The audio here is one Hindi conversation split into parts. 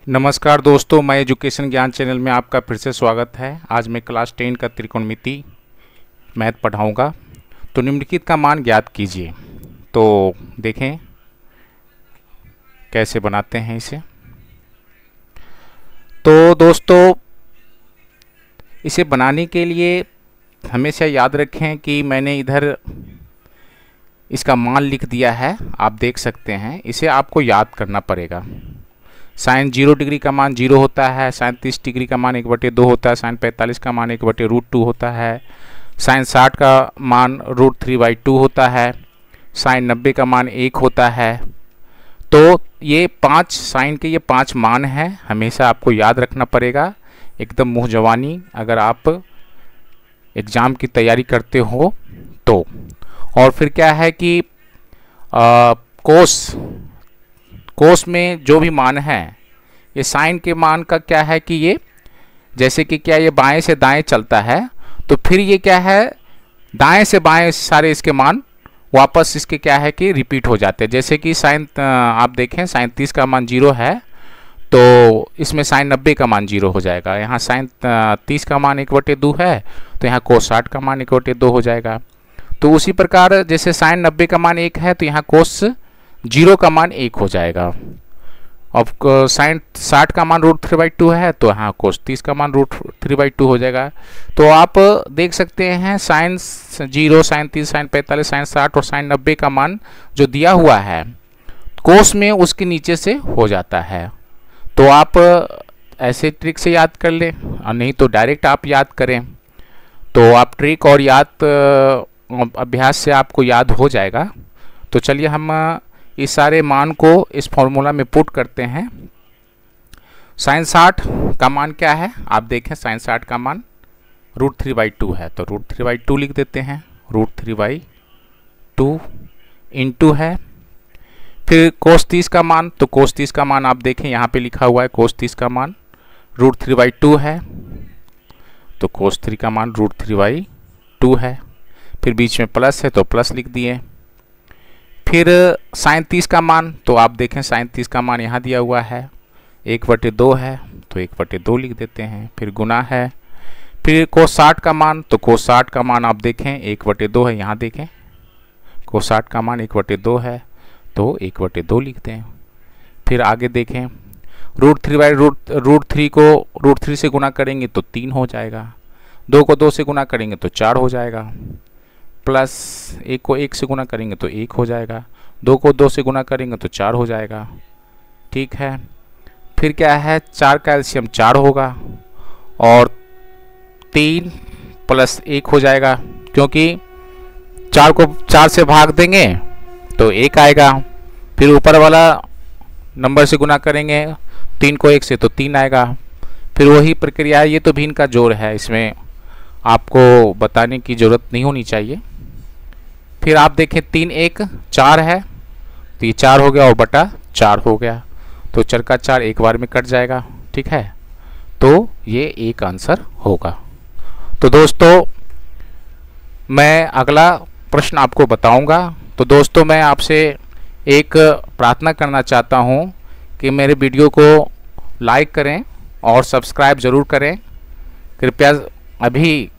नमस्कार दोस्तों, मैं एजुकेशन ज्ञान चैनल में आपका फिर से स्वागत है। आज मैं क्लास 10 का त्रिकोणमिति मैथ पढ़ाऊंगा। तो निम्नलिखित का मान ज्ञात कीजिए। तो देखें कैसे बनाते हैं इसे। तो दोस्तों, इसे बनाने के लिए हमेशा याद रखें कि मैंने इधर इसका मान लिख दिया है, आप देख सकते हैं। इसे आपको याद करना पड़ेगा। साइन 0 डिग्री का मान 0 होता है, साइन 30 डिग्री का मान 1/2 होता है, साइन 45 का मान 1/√2 होता है, साइन 60 का मान √3/2 होता है, साइन 90 का मान 1 होता है। तो ये 5 साइन के ये 5 मान हैं, हमेशा आपको याद रखना पड़ेगा, एकदम मुँह जवानी, अगर आप एग्ज़ाम की तैयारी करते हो तो। और फिर क्या है कि कोस में जो भी मान है, ये साइन के मान का क्या है कि ये जैसे कि क्या ये बाएं से दाएं चलता है, तो फिर ये क्या है, दाएं से बाएं सारे इसके मान वापस इसके क्या है कि रिपीट हो जाते हैं। जैसे कि साइन आप देखें, साइन 30 का मान 0 है, तो इसमें साइन 90 का मान 0 हो जाएगा। यहाँ साइन 30 का मान 1/2 है, तो यहाँ कोस 60 का मान 1/2 हो जाएगा। तो उसी प्रकार जैसे साइन 90 का मान 1 है, तो यहाँ कोस 0 का मान 1 हो जाएगा। अब साइन 60 का मान √3/2 है, तो यहाँ कोस 30 का मान √3/2 हो जाएगा। तो आप देख सकते हैं साइन 0, साइन 30, साइन 45, साइन 60 और साइन 90 का मान जो दिया हुआ है कोस में, उसके नीचे से हो जाता है। तो आप ऐसे ट्रिक से याद कर लें, और नहीं तो डायरेक्ट आप याद करें। तो आप ट्रिक और याद अभ्यास से आपको याद हो जाएगा। तो चलिए हम इस सारे मान को इस फॉर्मूला में पुट करते हैं। साइन 60 का मान क्या है, आप देखें, साइन 60 का मान √3/2 है, तो √3/2 लिख देते हैं। √3/2 इंटू है। फिर कोस 30 का मान, तो कोस 30 का मान आप देखें यहाँ पे लिखा हुआ है, कोस 30 का मान √3/2 है, तो कोस 3 का मान √3/2 है। फिर बीच में प्लस है, तो प्लस लिख दिए। फिर साइन 30 का मान, तो आप देखें साइन 30 का मान यहाँ दिया हुआ है, 1/2 है, तो 1/2 लिख देते हैं। फिर गुना है। फिर कोस 60 का मान, तो कोस 60 का मान आप देखें 1/2 है, यहाँ देखें कोस 60 का मान 1/2 है, तो 1/2 लिखते हैं। फिर आगे देखें, √3 को √3 से गुना करेंगे तो 3 हो जाएगा, 2 को 2 से गुना करेंगे तो 4 हो जाएगा, प्लस 1 को 1 से गुना करेंगे तो 1 हो जाएगा, 2 को 2 से गुना करेंगे तो 4 हो जाएगा। ठीक है। फिर क्या है, 4 का एलसीएम 4 होगा, और 3 + 1 हो जाएगा, क्योंकि 4 को 4 से भाग देंगे तो 1 आएगा। फिर ऊपर वाला नंबर से गुना करेंगे 3 को 1 से, तो 3 आएगा। फिर वही प्रक्रिया है, ये तो भिन्न का जोड़ है, इसमें आपको बताने की ज़रूरत नहीं होनी चाहिए। फिर आप देखें 3 1 4 है, तो ये 4 हो गया और बटा 4 हो गया, तो 4 का 4 एक बार में कट जाएगा। ठीक है, तो ये एक आंसर होगा। तो दोस्तों, मैं अगला प्रश्न आपको बताऊंगा। तो दोस्तों, मैं आपसे एक प्रार्थना करना चाहता हूं कि मेरे वीडियो को लाइक करें और सब्सक्राइब ज़रूर करें। कृपया अभी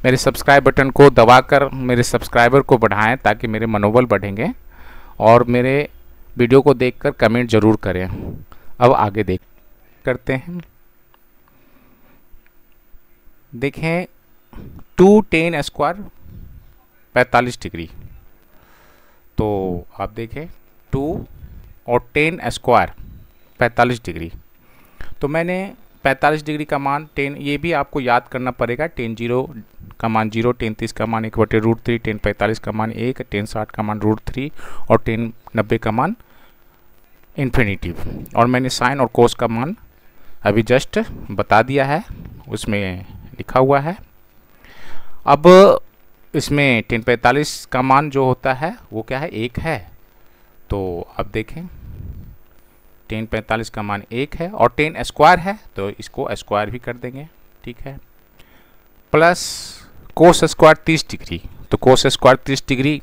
मेरे सब्सक्राइब बटन को दबाकर मेरे सब्सक्राइबर को बढ़ाएं, ताकि मेरे मनोबल बढ़ेंगे, और मेरे वीडियो को देखकर कमेंट ज़रूर करें। अब आगे करते हैं। देखें 2tan² 45 डिग्री। तो आप देखें 2 और tan² 45 डिग्री। तो मैंने 45 डिग्री का मान 10, ये भी आपको याद करना पड़ेगा। tan 0 का मान 0, tan 30 का मान 1/√3, tan 45 का मान 1, tan 60 का मान √3 और tan 90 का मान इन्फिनिटी। और मैंने साइन और कोस का मान अभी जस्ट बता दिया है, उसमें लिखा हुआ है। अब इसमें tan 45 का मान जो होता है वो क्या है, 1 है। तो अब देखें tan 45 का मान 1 है, और tan² है, तो इसको स्क्वायर भी कर देंगे। ठीक है, प्लस cos² 30 डिग्री। तो cos² 30 डिग्री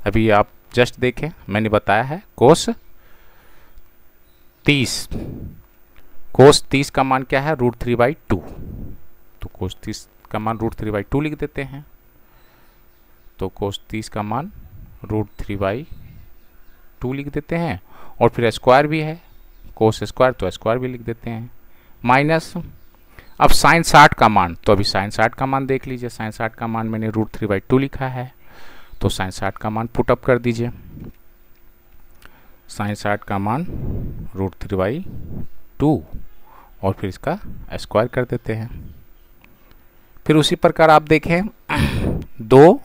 अभी आप जस्ट देखें, मैंने बताया है cos 30 कोस 30 का मान क्या है, √3/2। तो कोस 30 का मान √3/2 लिख देते हैं। तो कोस 30 का मान √3/2 लिख देते हैं। और फिर स्क्वायर भी है, कोस स्क्वायर, तो स्क्वायर भी लिख देते हैं। माइनस अब साइन 60 का मान, तो अभी साइन 60 का मान देख लीजिए। साइन 60 का मान मैंने √3/2 लिखा है, तो साइन 60 का मान पुटअप कर दीजिए। साइन 60 का मान √3/2 और फिर इसका स्क्वायर कर देते हैं। फिर उसी प्रकार आप देखें, 2,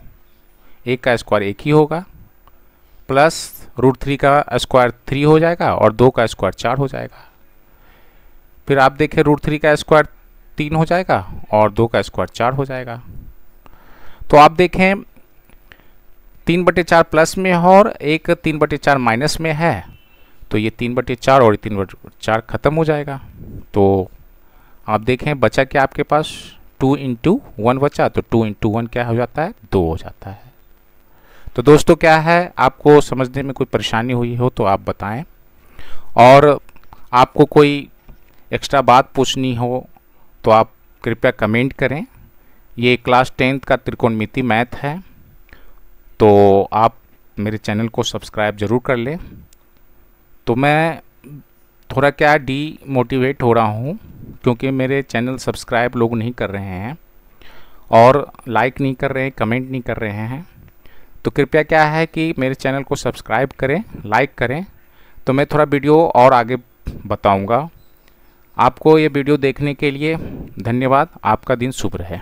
1 का स्क्वायर 1 ही होगा, प्लस √3 का स्क्वायर 3 हो जाएगा और 2 का स्क्वायर 4 हो जाएगा। फिर आप देखें √3 का स्क्वायर 3 हो जाएगा और 2 का स्क्वायर 4 हो जाएगा। तो आप देखें 3/4 प्लस में है और एक 3/4 माइनस में है, तो ये 3/4 और 3/4 खत्म हो जाएगा। तो आप देखें बचा क्या आपके पास, 2 × 1 बचा, तो 2 × 1 क्या हो जाता है, 2 हो जाता है। तो दोस्तों क्या है, आपको समझने में कोई परेशानी हुई हो तो आप बताएं, और आपको कोई एक्स्ट्रा बात पूछनी हो तो आप कृपया कमेंट करें। ये क्लास 10th का त्रिकोणमिति मैथ है, तो आप मेरे चैनल को सब्सक्राइब ज़रूर कर लें। तो मैं थोड़ा क्या डीमोटिवेट हो रहा हूँ, क्योंकि मेरे चैनल सब्सक्राइब लोग नहीं कर रहे हैं और लाइक नहीं कर रहे हैं, कमेंट नहीं कर रहे हैं। तो कृपया क्या है कि मेरे चैनल को सब्सक्राइब करें, लाइक करें, तो मैं थोड़ा वीडियो और आगे बताऊंगा। आपको ये वीडियो देखने के लिए धन्यवाद। आपका दिन शुभ रहे।